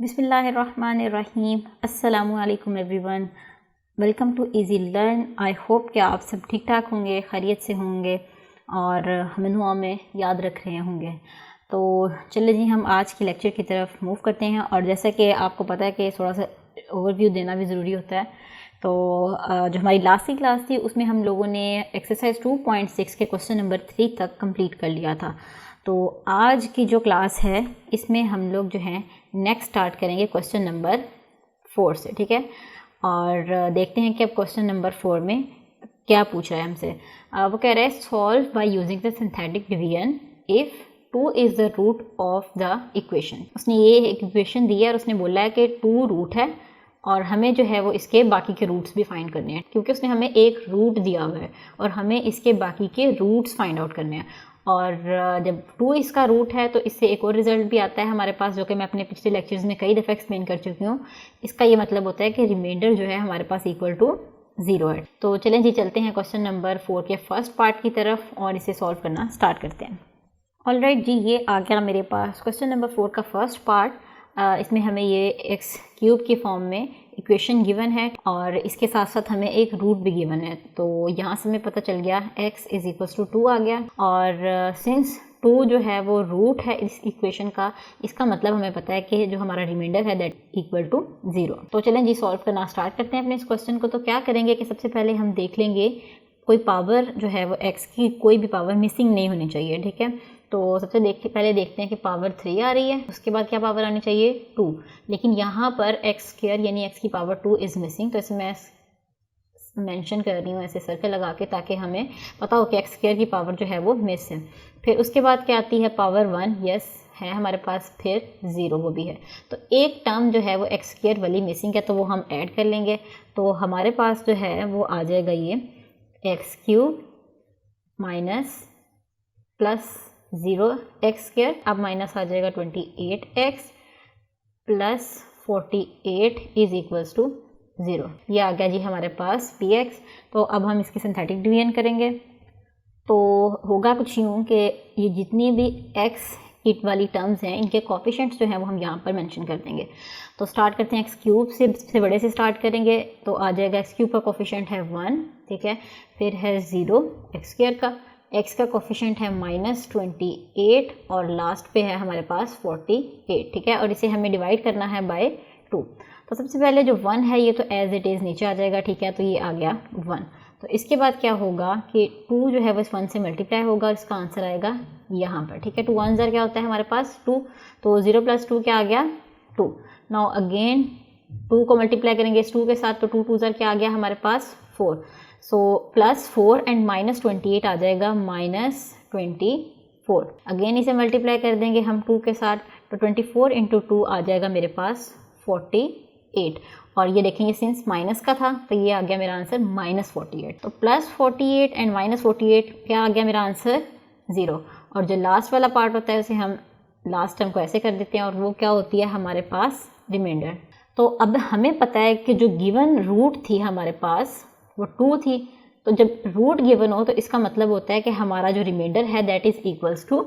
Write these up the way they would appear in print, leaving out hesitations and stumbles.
बिस्मिल्लाहिर्रहमानिर्रहीम। अस्सलामु अलैकुम everyone, welcome to Easy Learn. I hope कि आप सब ठीक ठाक होंगे, खैरियत से होंगे और हमें दुआ में याद रख रहे होंगे। तो चलिए जी, हम आज की लेक्चर की तरफ मूव करते हैं। और जैसा कि आपको पता है कि थोड़ा सा ओवरव्यू देना भी ज़रूरी होता है। तो जो हमारी लास्ट की क्लास थी उसमें हम लोगों ने एक्सरसाइज 2.6 के क्वेश्चन नंबर 3 तक कंप्लीट कर लिया था। तो आज की जो क्लास है इसमें हम लोग जो है नेक्स्ट स्टार्ट करेंगे क्वेश्चन नंबर 4 से, ठीक है। और देखते हैं कि अब क्वेश्चन नंबर 4 में क्या पूछ रहा है हमसे। वो कह रहा है solve by using the synthetic division if 2 is the root of the equation. उसने ये एक इक्वेशन दी है और उसने बोला है कि 2 रूट है और हमें जो है वो इसके बाकी के रूट्स भी फाइंड करने हैं, क्योंकि उसने हमें एक रूट दिया हुआ है और हमें इसके बाकी के रूट्स फाइंड आउट करने हैं। और जब 2 इसका रूट है तो इससे एक और रिजल्ट भी आता है हमारे पास, जो कि मैं अपने पिछले लेक्चर्स में कई दफ़ा एक्सप्लेन कर चुकी हूँ। इसका ये मतलब होता है कि रिमाइंडर जो है हमारे पास इक्वल टू 0 है। तो चलें जी, चलते हैं क्वेश्चन नंबर 4 के फर्स्ट पार्ट की तरफ और इसे सॉल्व करना स्टार्ट करते हैं। ऑलराइट जी, ये आ गया मेरे पास क्वेश्चन नंबर 4 का फर्स्ट पार्ट। इसमें हमें ये एक्स क्यूब की फॉर्म में इक्वेशन गिवन है और इसके साथ साथ हमें एक रूट भी गिवन है। तो यहाँ से हमें पता चल गया x इज़ इक्वल्स टू 2 आ गया। और सिंस 2 जो है वो रूट है इस इक्वेशन का, इसका मतलब हमें पता है कि जो हमारा रिमाइंडर है दैट इक्वल टू 0। तो चलें जी, सॉल्व करना स्टार्ट करते हैं अपने इस क्वेश्चन को। तो क्या करेंगे कि सबसे पहले हम देख लेंगे कोई पावर जो है वो x की कोई भी पावर मिसिंग नहीं होनी चाहिए, ठीक है। तो सबसे पहले देखते हैं कि पावर 3 आ रही है, उसके बाद क्या पावर आनी चाहिए 2। लेकिन यहाँ पर x स्क्वायर यानी x की पावर 2 इज़ मिसिंग, तो इसे मैं मेंशन कर रही हूँ ऐसे सर्कल लगा के, ताकि हमें पता हो कि x स्क्वायर की पावर जो है वो मिस है। फिर उसके बाद क्या आती है पावर 1, यस है हमारे पास, फिर 0 वो भी है। तो एक टर्म जो है वो x स्क्वायर वाली मिसिंग है, तो वो हम ऐड कर लेंगे। तो हमारे पास जो है वो आ जाएगा ये x cube minus plus 0 x square, अब माइनस आ जाएगा 28x plus 48 is equals to 0। ये आ गया जी हमारे पास px। तो अब हम इसकी सिंथेटिक डिवीजन करेंगे। तो होगा कुछ यूँ कि ये जितनी भी x की वाली टर्म्स हैं इनके कोफिशिएंट्स जो हैं वो हम यहाँ पर मेंशन कर देंगे। तो स्टार्ट करते हैं एक्स क्यूब से बड़े से स्टार्ट करेंगे। तो आ जाएगा एक्स क्यूब का कोफिशिएंट है 1, ठीक है। फिर है 0 एक्स स्क्वायर का, x का कोफिशिएंट है -28 और लास्ट पे है हमारे पास 48, ठीक है। और इसे हमें डिवाइड करना है बाय 2। तो सबसे पहले जो 1 है ये तो एज इट इज़ नीचे आ जाएगा, ठीक है। तो ये आ गया 1। तो इसके बाद क्या होगा कि 2 जो है वो इस 1 से मल्टीप्लाई होगा और इसका आंसर आएगा यहाँ पर, ठीक है। 2 1 ज़र क्या होता है हमारे पास 2, तो 0 + 2 क्या आ गया 2। नाउ अगेन 2 को मल्टीप्लाई करेंगे इस 2 के साथ, तो 2 2 ज़र क्या आ गया हमारे पास 4। सो +4 एंड -28 आ जाएगा -24। अगेन इसे मल्टीप्लाई कर देंगे हम 2 के साथ, तो 24 × 2 आ जाएगा मेरे पास 48। और ये देखेंगे सिंस माइनस का था तो ये आ गया मेरा आंसर -48। तो +48 एंड -48 क्या आ गया मेरा आंसर 0। और जो लास्ट वाला पार्ट होता है उसे हम लास्ट टर्म को ऐसे कर देते हैं और वो क्या होती है हमारे पास रिमाइंडर। तो अब हमें पता है कि जो गिवन रूट थी हमारे पास वो 2 थी। तो जब रूट गिवन हो तो इसका मतलब होता है कि हमारा जो रिमाइंडर है दैट इज़ इक्वल्स टू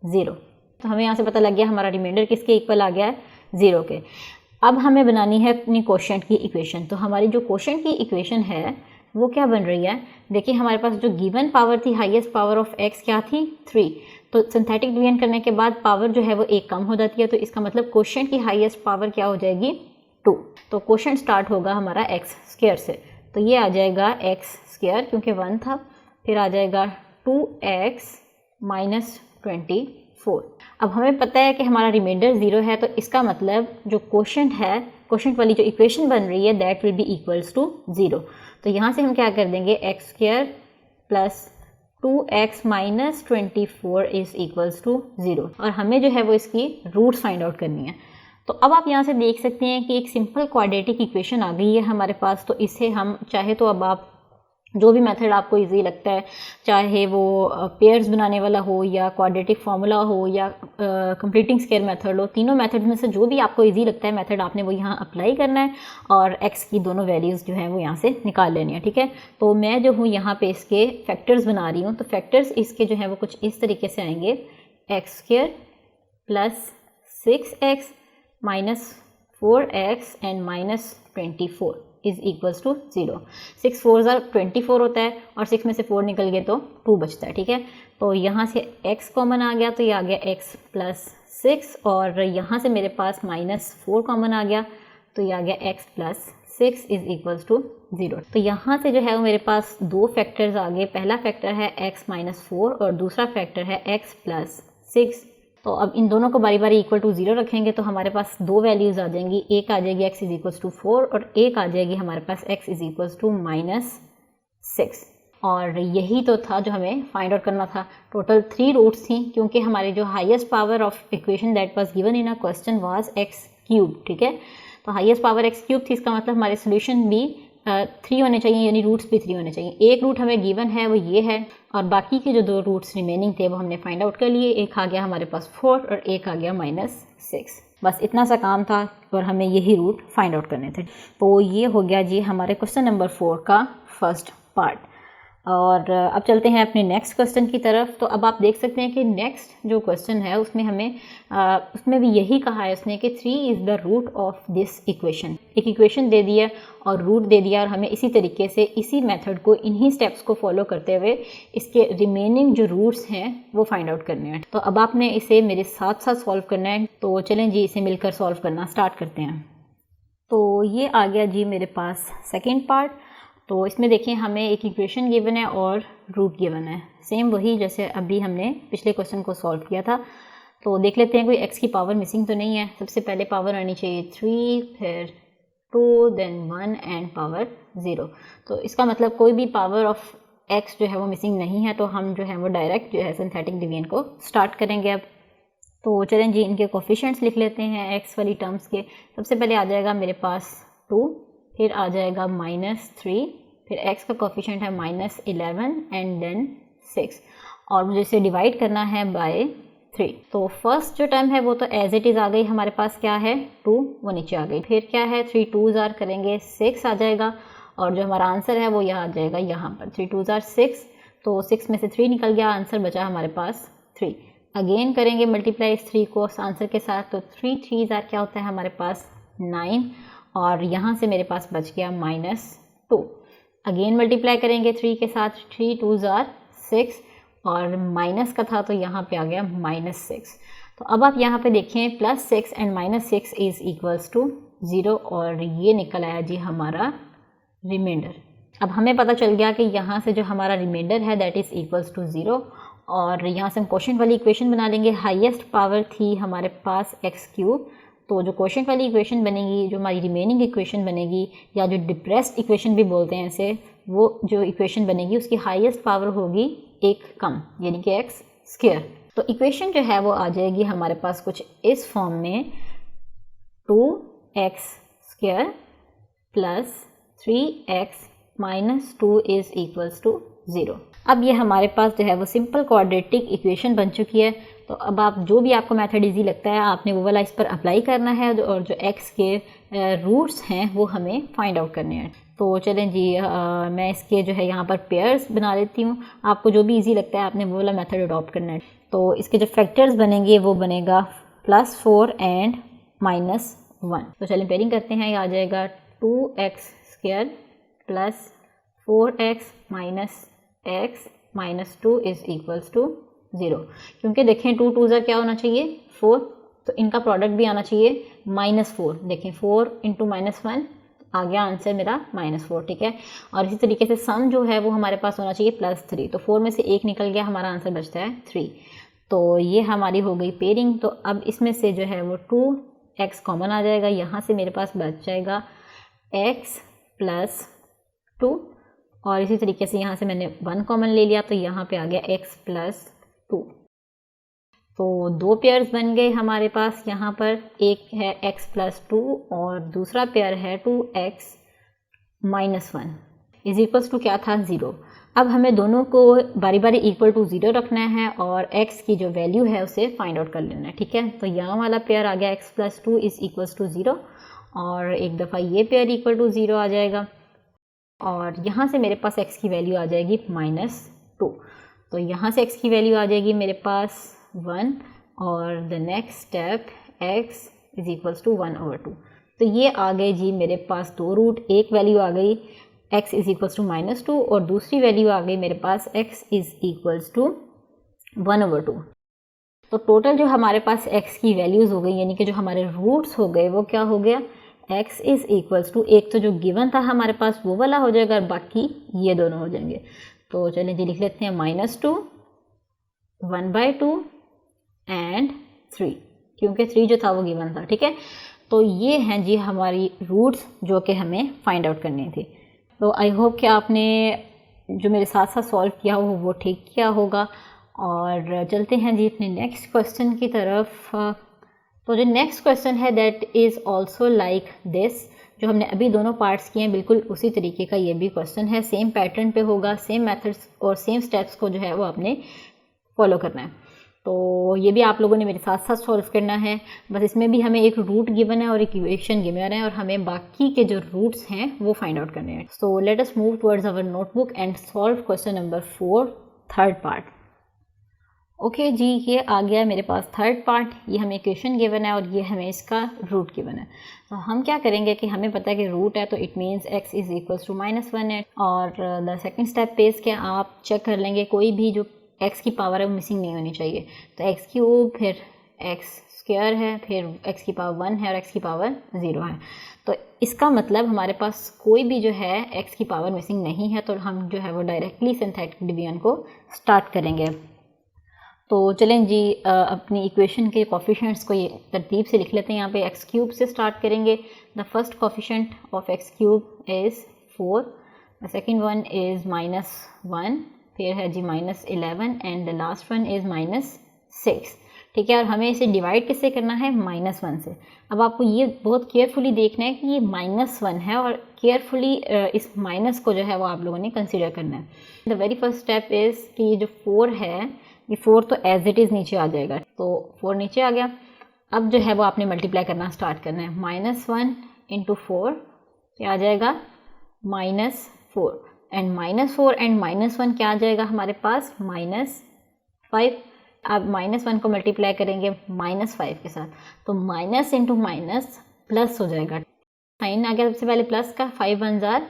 0। तो हमें यहाँ से पता लग गया हमारा रिमाइंडर किसके इक्वल आ गया है 0 के। अब हमें बनानी है अपनी कोशेंट की इक्वेशन। तो हमारी जो कोशेंट की इक्वेशन है वो क्या बन रही है, देखिए हमारे पास जो गिवन पावर थी हाईएस्ट पावर ऑफ x क्या थी 3। तो सिंथेटिक डिवीजन करने के बाद पावर जो है वो 1 कम हो जाती है, तो इसका मतलब कोशेंट की हाईएस्ट पावर क्या हो जाएगी 2। तो कोशेंट स्टार्ट होगा हमारा x स्क्वायर से, तो ये आ जाएगा x स्क्वायर क्योंकि 1 था। फिर आ जाएगा 2x -24। अब हमें पता है कि हमारा रिमाइंडर 0 है, तो इसका मतलब जो कोशेंट है, कोशेंट वाली जो इक्वेशन बन रही है that will be equals to 0। तो यहाँ से हम क्या कर देंगे x square plus 2x -24 is equals to 0। और हमें जो है वो इसकी रूट्स फाइंड आउट करनी है। तो अब आप यहाँ से देख सकते हैं कि एक सिंपल क्वाड्रेटिक इक्वेशन आ गई है हमारे पास। तो इसे हम चाहे तो अब आप जो भी मेथड आपको इजी लगता है, चाहे वो पेयर्स बनाने वाला हो या क्वाड्रेटिक फार्मूला हो या कंप्लीटिंग स्क्वायर मेथड हो, तीनों मेथड में से जो भी आपको इजी लगता है मेथड आपने वो यहाँ अप्लाई करना है और x की दोनों वैल्यूज़ जो हैं वो यहाँ से निकाल लेनी है, ठीक है। तो मैं जो हूँ यहाँ पे इसके फैक्टर्स बना रही हूँ। तो फैक्टर्स इसके जो हैं वो कुछ इस तरीके से आएंगे, x² + 6x 4x and -24 is equals to 0। 6 4 24 होता है और 6 में से 4 निकल गए तो 2 बचता है, ठीक है। तो यहाँ से x कॉमन आ गया तो ये आ गया x प्लस 6 और यहाँ से मेरे पास -4 कॉमन आ गया तो ये आ गया x plus 6 is equals to 0। तो यहाँ से जो है वो मेरे पास दो फैक्टर्स आ गए। पहला फैक्टर है x माइनस 4 और दूसरा फैक्टर है x प्लस 6। तो अब इन दोनों को बारी बारी इक्वल टू 0 रखेंगे तो हमारे पास दो वैल्यूज़ आ जाएंगी। एक आ जाएगी x इज इक्वल्स टू 4 और एक आ जाएगी हमारे पास x इज इक्वल्स टू -6। और यही तो था जो हमें फाइंड आउट करना था। टोटल 3 रूट्स थी क्योंकि हमारी जो highest power of equation that was given in a question was x³, ठीक है। तो हाईएस्ट पावर x³ थी, इसका मतलब हमारे सोल्यूशन भी 3 होने चाहिए, यानी रूट्स भी 3 होने चाहिए। एक रूट हमें गिवन है वो ये है और बाकी के जो दो रूट्स रिमेनिंग थे वो हमने फाइंड आउट कर लिए। एक आ गया हमारे पास 4 और एक आ गया -6। बस इतना सा काम था और हमें यही रूट फाइंड आउट करने थे। तो ये हो गया जी हमारे क्वेश्चन नंबर 4 का फर्स्ट पार्ट। और अब चलते हैं अपने नेक्स्ट क्वेश्चन की तरफ। तो अब आप देख सकते हैं कि नेक्स्ट जो क्वेश्चन है उसमें हमें उसमें भी यही कहा है उसने कि 3 is the root of this equation. एक इक्वेशन दे दिया और रूट दे दिया और हमें इसी तरीके से इसी मेथड को इन्हीं स्टेप्स को फॉलो करते हुए इसके रिमेनिंग जो रूट्स हैं वो फाइंड आउट करने हैं। तो अब आपने इसे मेरे साथ साथ सॉल्व करना है। तो चलें जी इसे मिलकर सॉल्व करना स्टार्ट करते हैं। तो ये आ गया जी मेरे पास सेकेंड पार्ट। तो इसमें देखिए हमें एक इक्वेशन गिवन है और रूट गिवन है, सेम वही जैसे अभी हमने पिछले क्वेश्चन को सॉल्व किया था। तो देख लेते हैं कोई x की पावर मिसिंग तो नहीं है। सबसे पहले पावर आनी चाहिए 3, फिर 2, देन 1 एंड पावर 0। तो इसका मतलब कोई भी पावर ऑफ x जो है वो मिसिंग नहीं है। तो हम जो है वो डायरेक्ट जो है सिंथेटिक डिवीजन को स्टार्ट करेंगे अब। तो चलें जी इनके कोफिशिएंट्स लिख लेते हैं x वाली टर्म्स के। सबसे पहले आ जाएगा मेरे पास 2, फिर आ जाएगा -3, फिर x का कोफिशिएंट है -11 एंड देन 6 और मुझे इसे डिवाइड करना है बाय 3। तो फर्स्ट जो टर्म है वो तो एज इट इज़ आ गई हमारे पास, क्या है 2 वो नीचे आ गई। फिर क्या है 3 2s आर करेंगे 6 आ जाएगा और जो हमारा आंसर है वो यहाँ आ जाएगा यहाँ पर 3 2s आर 6। तो 6 में से 3 निकल गया, आंसर बचा हमारे पास 3। अगेन करेंगे मल्टीप्लाई इस 3 को आंसर के साथ। तो 3 3s आर क्या होता है हमारे पास 9 और यहाँ से मेरे पास बच गया -2। अगेन मल्टीप्लाई करेंगे 3 के साथ, 3 2s आर 6 और माइनस का था तो यहाँ पे आ गया -6। तो अब आप यहाँ पे देखें +6 एंड -6 इज इक्वल्स टू 0 और ये निकल आया जी हमारा रिमाइंडर। अब हमें पता चल गया कि यहाँ से जो हमारा रिमाइंडर है दैट इज़ इक्वल्स टू 0 और यहाँ से हम क्वोशिएंट वाली इक्वेशन बना लेंगे। हाईएस्ट पावर थी हमारे पास x³। तो जो क्वोशिएंट वाली इक्वेशन बनेगी, जो हमारी रिमेनिंग इक्वेशन बनेगी या जो डिप्रेस्ड इक्वेशन भी बोलते हैं इसे, वो जो इक्वेशन बनेगी उसकी हाईएस्ट पावर होगी एक कम, यानी कि x²। तो इक्वेशन जो है वो आ जाएगी हमारे पास कुछ इस फॉर्म में 2x² plus 3x minus 2 is equals to 0। अब ये हमारे पास जो है वो सिंपल क्वाड्रेटिक इक्वेशन बन चुकी है। तो अब आप जो भी आपको मेथड इजी लगता है आपने वो वाला इस पर अप्लाई करना है और जो x के रूट्स हैं वो हमें फाइंड आउट करने हैं। तो चलें जी मैं इसके जो है यहाँ पर पेयर्स बना लेती हूँ। आपको जो भी इजी लगता है आपने वो वाला मेथड अडॉप्ट करना है। तो इसके जो फैक्टर्स बनेंगे वो बनेगा +4 एंड -1। तो चलें पेयरिंग करते हैं। ये आ जाएगा 2x² plus 4x minus x minus 2 is equals to 0। क्योंकि देखें 2 2s क्या होना चाहिए 4, तो इनका प्रोडक्ट भी आना चाहिए -4। देखें 4 इंटू -1 आ गया आंसर मेरा -4, ठीक है। और इसी तरीके से सम जो है वो हमारे पास होना चाहिए +3। तो 4 में से 1 निकल गया, हमारा आंसर बचता है 3। तो ये हमारी हो गई पेयरिंग। तो अब इसमें से जो है वो 2x कॉमन आ जाएगा, यहाँ से मेरे पास बच जाएगा x प्लस 2 और इसी तरीके से यहाँ से मैंने 1 कॉमन ले लिया तो यहाँ पे आ गया x प्लस 2। तो दो पेयर्स बन गए हमारे पास यहाँ पर, एक है x प्लस 2 और दूसरा पेयर है 2x minus 1 is equals to क्या था 0। अब हमें दोनों को बारी बारी इक्वल टू 0 रखना है और x की जो वैल्यू है उसे फाइंड आउट कर लेना है, ठीक है। तो यहाँ वाला पेयर आ गया x plus 2 is equals to 0 और एक दफ़ा ये पेयर इक्वल टू 0 आ जाएगा और यहाँ से मेरे पास x की वैल्यू आ जाएगी -2। तो यहाँ से x की वैल्यू आ जाएगी मेरे पास 1 और the next step x is equals to 1/2। तो ये आ गए जी मेरे पास दो रूट, एक वैल्यू आ गई x इज़ इक्वल्स टू -2 और दूसरी वैल्यू आ गई मेरे पास x इज़ इक्वल्स टू 1/2। तो टोटल जो हमारे पास x की वैल्यूज़ हो गई, यानी कि जो हमारे रूट्स हो गए, वो क्या हो गया, x इज़ इक्वल्स टू, एक तो जो गिवन था हमारे पास वो वाला हो जाएगा और बाकी ये दोनों हो जाएंगे। तो चलें जी लिख लेते हैं -2, 1/2 एंड 3, क्योंकि 3 जो था वो गिवन था, ठीक है। तो ये हैं जी हमारी रूट्स जो कि हमें फाइंड आउट करनी थी। तो आई होप कि आपने जो मेरे साथ साथ सॉल्व किया हो वो ठीक किया होगा। और चलते हैं जी अपने नेक्स्ट क्वेश्चन की तरफ। तो जो नेक्स्ट क्वेश्चन है that is also like this, जो हमने अभी दोनों पार्ट्स किए हैं बिल्कुल उसी तरीके का ये भी क्वेश्चन है, सेम पैटर्न पे होगा, सेम मेथड्स और सेम स्टेप्स को जो है वो आपने फॉलो करना है। तो ये भी आप लोगों ने मेरे साथ साथ सॉल्व करना है। बस इसमें भी हमें एक रूट गिवन है और एक इक्वेशन गिवन है और हमें बाकी के जो रूट्स हैं वो फाइंड आउट करने हैं। So let us move towards our notebook and solve question number 4, third part. Okay जी, ये आ गया मेरे पास थर्ड पार्ट। ये हमें इक्वेशन गिवन है और ये हमें इसका रूट गिवन है। तो हम क्या करेंगे कि हमें पता है कि रूट है तो it means x is equals to -1 है। और द सेकंड स्टेप पे इसके आप चेक कर लेंगे कोई भी जो x की पावर है वो मिसिंग नहीं होनी चाहिए। तो x3 फिर x² है, फिर x की पावर 1 है और x की पावर 0 है। तो इसका मतलब हमारे पास कोई भी जो है x की पावर मिसिंग नहीं है, तो हम जो है वो डायरेक्टली सिंथेटिक डिवीजन को स्टार्ट करेंगे। तो चलें जी अपनी इक्वेशन के कोफिशिएंट्स को ये तरतीब से लिख लेते हैं। यहाँ पे x³ से स्टार्ट करेंगे। The first coefficient of x³ is 4, the second one is -1, फिर है जी -11 and the last one is -6, ठीक है। और हमें इसे डिवाइड किससे करना है, -1 से। अब आपको ये बहुत केयरफुली देखना है कि ये -1 है और केयरफुली इस माइनस को जो है वो आप लोगों ने कंसीडर करना है। The very first step is कि ये जो 4 है, ये 4 तो एज इट इज़ नीचे आ जाएगा। तो 4 नीचे आ गया। अब जो है वो आपने मल्टीप्लाई करना स्टार्ट करना है। -1 × 4 क्या आ जाएगा, -4 एंड -4 एंड -1 क्या आ जाएगा हमारे पास, -5। अब -1 को मल्टीप्लाई करेंगे -5 के साथ, तो माइनस इंटू माइनस प्लस हो जाएगा। साइन आ गया सबसे पहले प्लस का, 5 1 जार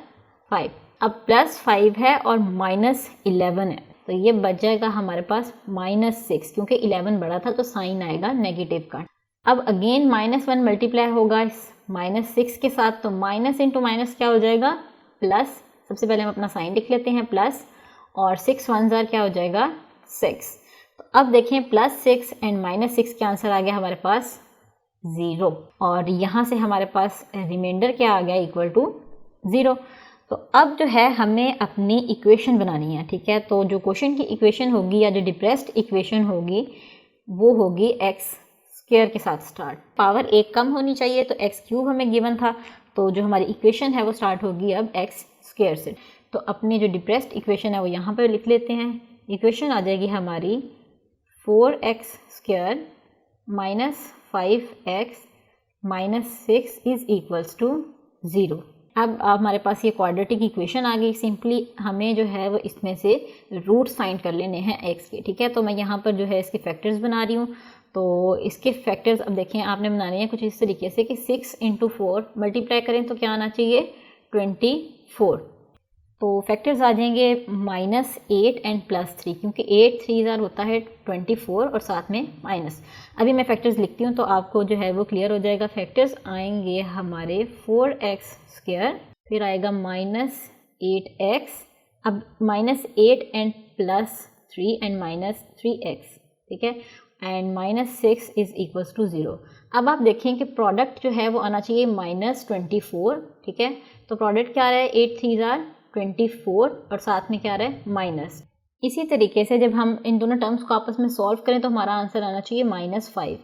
5। अब +5 है और -11 है, तो ये बच जाएगा हमारे पास -6, क्योंकि 11 बड़ा था तो साइन आएगा नेगेटिव का। अब अगेन -1 मल्टीप्लाई होगा इस -6 के साथ, तो माइनस इंटू माइनस क्या हो जाएगा, प्लस। सबसे पहले हम अपना साइन लिख लेते हैं प्लस, और 6 1 जार क्या हो जाएगा, 6। तो अब देखें +6 एंड -6 का आंसर आ गया हमारे पास 0, और यहाँ से हमारे पास रिमाइंडर क्या आ गया, इक्वल टू 0। तो अब जो है हमें अपनी इक्वेशन बनानी है, ठीक है। तो जो क्वेश्चन की इक्वेशन होगी या जो डिप्रेस्ड इक्वेशन होगी वो होगी x² के साथ स्टार्ट। पावर 1 कम होनी चाहिए, तो x³ हमें गिवन था, तो जो हमारी इक्वेशन है वो स्टार्ट होगी अब x² से। तो अपनी जो डिप्रेस्ड इक्वेशन है वो यहाँ पर लिख लेते हैं। इक्वेशन आ जाएगी हमारी 4x² - 5x - 6 is equals to 0। अब हमारे पास ये क्वाड्रेटिक इक्वेशन आ गई। सिंपली हमें जो है वो इसमें से रूट्स फाइंड कर लेने हैं x के, ठीक है। तो मैं यहाँ पर जो है इसके फैक्टर्स बना रही हूँ। तो इसके फैक्टर्स अब देखें आपने बनाने हैं कुछ इस तरीके से कि 6 × 4 मल्टीप्लाई करें तो क्या आना चाहिए, 24। तो फैक्टर्स आ जाएंगे -8 एंड +3, क्योंकि 8 3 जार होता है 24 और साथ में माइनस। अभी मैं फैक्टर्स लिखती हूँ तो आपको जो है वो क्लियर हो जाएगा। फैक्टर्स आएंगे हमारे 4x², फिर आएगा -8x, अब -8 एंड +3 एंड -3x, ठीक है, एंड -6 इज़ इक्वल्स टू 0। अब आप देखें कि प्रोडक्ट जो है वो आना चाहिए -24, ठीक है। तो प्रोडक्ट क्या आ रहा है, 8 3 जार 24 और साथ में क्या आ रहा है, माइनस। इसी तरीके से जब हम इन दोनों टर्म्स को आपस में सॉल्व करें तो हमारा आंसर आना चाहिए -5।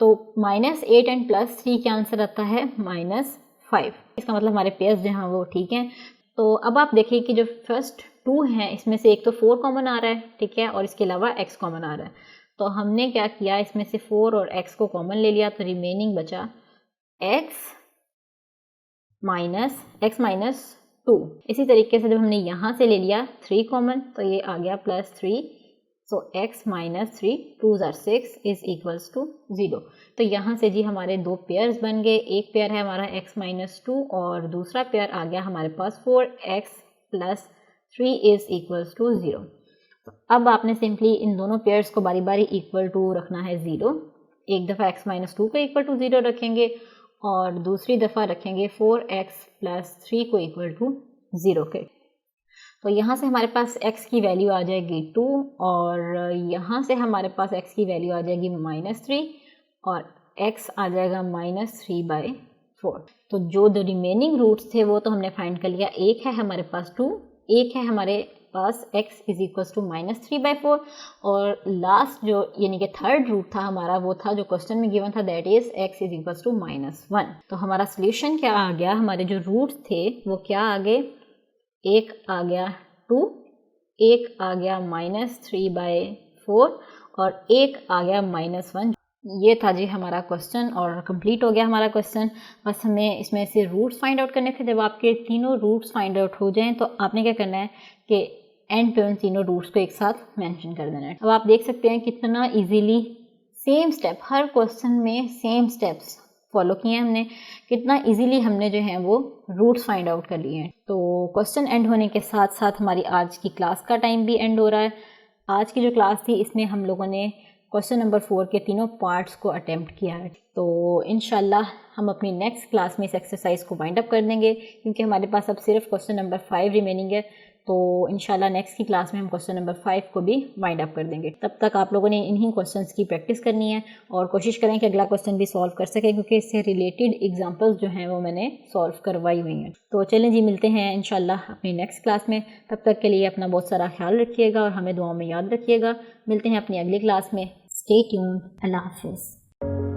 तो -8 एंड +3 क्या आंसर आता है, -5। इसका मतलब हमारे पेयर्स जो हैं वो ठीक हैं। तो अब आप देखिए कि जो फर्स्ट 2 हैं इसमें से एक तो 4 कॉमन आ रहा है, ठीक है, और इसके अलावा x कॉमन आ रहा है। तो हमने क्या किया, इसमें से 4 और x को कॉमन ले लिया, तो रिमेनिंग बचा x -2। इसी तरीके से जब हमने यहाँ से ले लिया 3 कॉमन, तो ये आ गया +3, so x minus 3 2s are 6 is equals to 0। तो यहाँ से जी हमारे दो पेयर्स बन गए, एक पेयर है हमारा x माइनस 2 और दूसरा पेयर आ गया हमारे पास 4x plus 3 is equals to 0। तो अब आपने सिंपली इन दोनों पेयर्स को बारी बारी इक्वल टू रखना है 0। एक दफ़ा x माइनस 2 को इक्वल टू 0 रखेंगे और दूसरी दफ़ा रखेंगे 4x प्लस 3 को इक्वल टू 0 के। तो यहाँ से हमारे पास x की वैल्यू आ जाएगी 2 और यहाँ से हमारे पास x की वैल्यू आ जाएगी -3 और x आ जाएगा -3/4। तो जो द रिमेनिंग रूट्स थे वो तो हमने फाइंड कर लिया। एक है हमारे पास 2, एक है हमारे पास x इज इक्वल्स टू -3/4 और लास्ट जो यानी कि थर्ड रूट था हमारा वो था जो क्वेश्चन में गिवन था, that is x is equals to -1। तो हमारा सोल्यूशन क्या आ गया, हमारे जो रूट्स थे वो क्या आ गए, एक आ गया 2, एक आ गया -3/4 और एक आ गया -1। ये था जी हमारा क्वेश्चन और कंप्लीट हो गया हमारा क्वेश्चन। बस हमें इसमें से रूट्स फाइंड आउट करने थे। जब आपके तीनों रूट्स फाइंड आउट हो जाएं तो आपने क्या करना है कि एंड पे उन तीनों रूट्स को एक साथ मेंशन कर देना है। अब आप देख सकते हैं कितना इजीली सेम स्टेप, हर क्वेश्चन में सेम स्टेप्स फॉलो किए हैं हमने, कितना इजीली हमने जो है वो रूट्स फाइंड आउट कर लिए हैं। तो क्वेश्चन एंड होने के साथ साथ हमारी आज की क्लास का टाइम भी एंड हो रहा है। आज की जो क्लास थी इसमें हम लोगों ने क्वेश्चन नंबर 4 के तीनों पार्ट्स को अटेम्प्ट किया है। तो इंशाल्लाह हम अपनी नेक्स्ट क्लास में इस एक्सरसाइज को वाइंड अप कर देंगे क्योंकि हमारे पास अब सिर्फ क्वेश्चन नंबर 5 रिमेनिंग है। तो इंशाल्लाह नेक्स्ट की क्लास में हम क्वेश्चन नंबर 5 को भी वाइंड अप कर देंगे। तब तक आप लोगों ने इन्हीं क्वेश्चंस की प्रैक्टिस करनी है और कोशिश करें कि अगला क्वेश्चन भी सॉल्व कर सकें क्योंकि इससे रिलेटेड एग्जांपल्स जो हैं वो मैंने सॉल्व करवाई हुई हैं। तो चलें जी, मिलते हैं इंशाल्लाह अपनी नेक्स्ट क्लास में। तब तक के लिए अपना बहुत सारा ख्याल रखिएगा और हमें दुआओं में याद रखिएगा। मिलते हैं अपनी अगली क्लास में। Stay tuned. अल्लाह हाफिज़।